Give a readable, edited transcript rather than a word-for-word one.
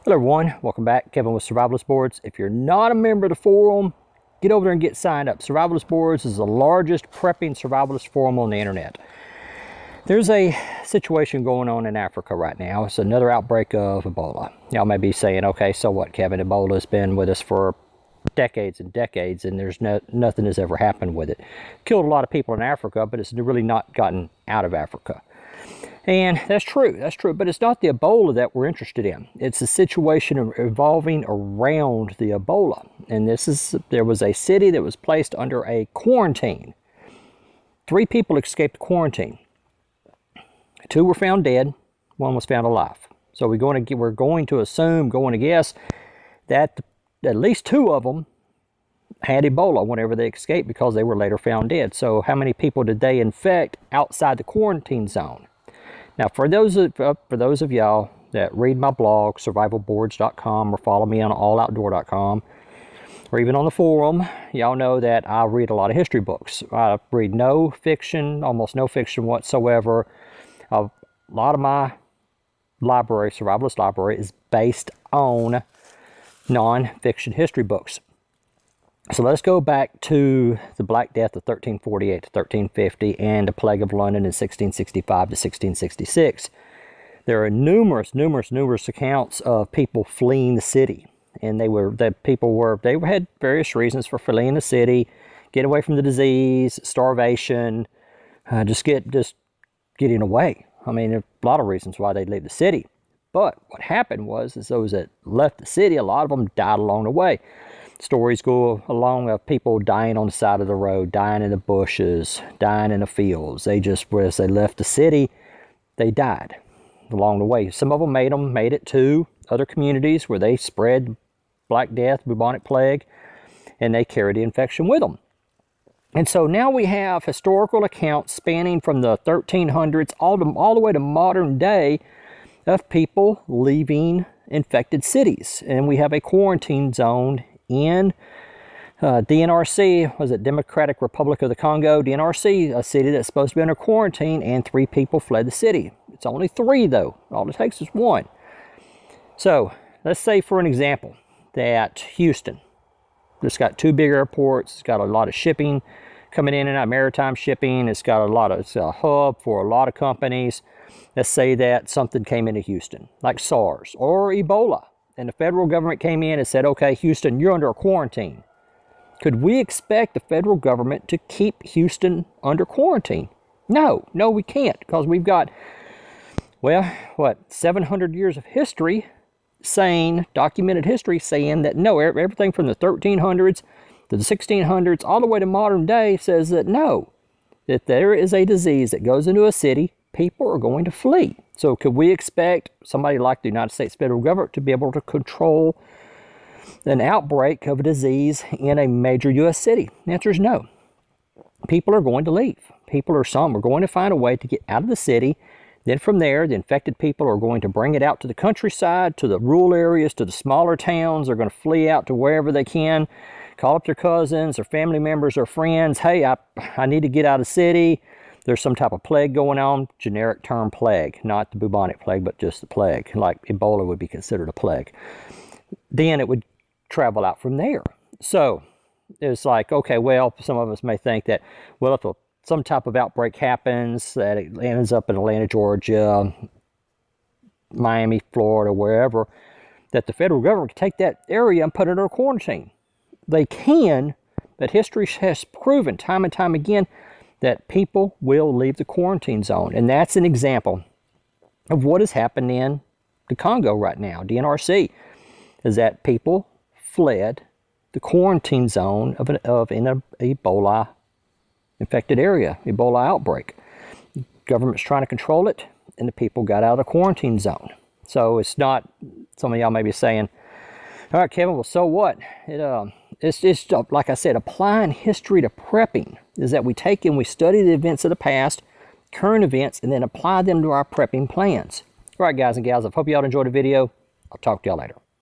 Hello everyone, welcome back. Kevin with Survivalist Boards. If you're not a member of the forum, get over there and get signed up. Survivalist Boards is the largest prepping survivalist forum on the internet. There's a situation going on in Africa right now. It's another outbreak of Ebola. Y'all may be saying, okay, so what, Kevin? Ebola's been with us for decades and decades, and there's nothing has ever happened with it. Killed a lot of people in Africa, but it's really not gotten out of Africa. And that's true, but it's not the Ebola that we're interested in. It's a situation evolving around the Ebola. And there was a city that was placed under a quarantine. 3 people escaped quarantine. 2 were found dead, 1 was found alive. So we're going to guess that at least 2 of them had Ebola whenever they escaped, because they were later found dead. So how many people did they infect outside the quarantine zone? Now, for those of y'all that read my blog, survivalboards.com, or follow me on alloutdoor.com, or even on the forum, y'all know that I read a lot of history books. I read no fiction, almost no fiction whatsoever. A lot of my library, survivalist library, is based on non-fiction history books. So let's go back to the Black Death of 1348 to 1350 and the Plague of London in 1665 to 1666. There are numerous accounts of people fleeing the city, and they had various reasons for fleeing the city: get away from the disease, starvation, just getting away. I mean, there are a lot of reasons why they'd leave the city. But what happened was those that left the city, a lot of them died along the way. Stories go along of people dying on the side of the road, dying in the bushes, dying in the fields. As they left the city, they died along the way. Some of them made it to other communities where they spread Black Death, bubonic plague, and they carried the infection with them. And so now we have historical accounts spanning from the 1300s all the way to modern day of people leaving infected cities. And we have a quarantine zone in DNRC, was it Democratic Republic of the Congo? DNRC, a city that's supposed to be under quarantine, and 3 people fled the city. It's only 3 though. All it takes is 1. So let's say, for an example, that Houston, it's got 2 big airports. It's got a lot of shipping coming in and out, maritime shipping. It's a hub for a lot of companies. Let's say that something came into Houston, like SARS or Ebola, and the federal government came in and said, okay, Houston, you're under a quarantine. Could we expect the federal government to keep Houston under quarantine? No, we can't, because we've got, 700 years of history documented history saying that no, everything from the 1300s to the 1600s, all the way to modern day, says that no, that there is a disease that goes into a city, people are going to flee. So could we expect somebody like the United States federal government to be able to control an outbreak of a disease in a major U.S. city? The answer is no. People are going to leave. Some are going to find a way to get out of the city. Then from there, the infected people are going to bring it out to the countryside, to the rural areas, to the smaller towns. They're going to flee out to wherever they can, call up their cousins or family members or friends. Hey, I need to get out of the city. There's some type of plague going on, generic term plague, not the bubonic plague, but just the plague, like Ebola would be considered a plague. Then it would travel out from there. So it's like, okay, well, some of us may think that, well, if some type of outbreak happens, that it ends up in Atlanta, Georgia, Miami, Florida, wherever, that the federal government can take that area and put it under quarantine. They can, but history has proven time and time again that people will leave the quarantine zone. And that's an example of what has happened in the Congo right now, DNRC, is that people fled the quarantine zone in an Ebola infected area, Ebola outbreak. The government's trying to control it, and the people got out of the quarantine zone. So it's not, some of y'all may be saying, all right, Kevin, well, so what? It's like I said, applying history to prepping is that we take and we study the events of the past, current events, and then apply them to our prepping plans. All right, guys and gals, I hope y'all enjoyed the video. I'll talk to y'all later.